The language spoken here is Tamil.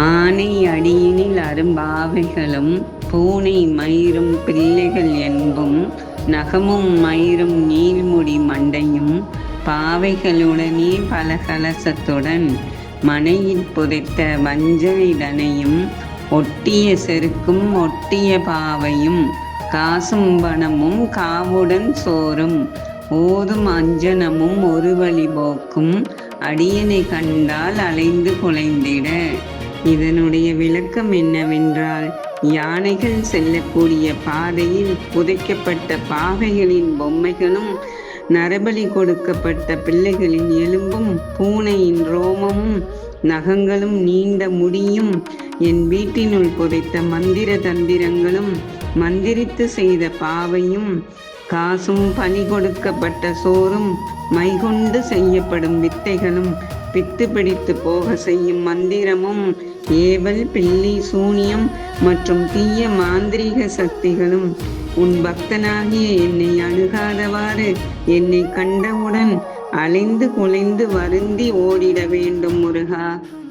ஆனை அடியினில் அரும்பாவைகளும் பூனை மயிரும் பிள்ளைகள் என்பும் நகமும் மயிரும் நீள்முடி மண்டையும் பாவைகளுடனே பல கலசத்துடன் மனையில் புதைத்த வஞ்சனைதனையும் ஒட்டிய செருக்கும் ஒட்டிய பாவையும் காசும் பணமும் காவுடன் சோறும் ஓதும் அஞ்சனமும் ஒரு வழி போக்கும் அடியனை கண்டால் அலைந்து குலைந்திட. இதனுடைய விளக்கம் என்னவென்றால், யானைகள் செல்லக்கூடிய பாதையில் புதைக்கப்பட்ட பாவைகளின் பொம்மைகளும் நரபலி கொடுக்கப்பட்ட பிள்ளைகளின் எலும்பும் பூனையின் ரோமமும் நகங்களும் நீண்ட முடியும் என் வீட்டினுள் புதைத்த மந்திர தந்திரங்களும் மந்திரித்து செய்த பாவையும் காசும் பணி கொடுக்கப்பட்ட சோறும் மைகொண்டு செய்யப்படும் வித்தைகளும் பித்து பிடித்து போக செய்யும் மந்திரமும் ஏவல் பில்லி சூனியம் மற்றும் தீய மாந்திரீக சக்திகளும் உன் பக்தனாகிய என்னை அணுகாதவாறு என்னை கண்டவுடன் அலைந்து குலைந்து வருந்தி ஓடிட வேண்டும் முருகா.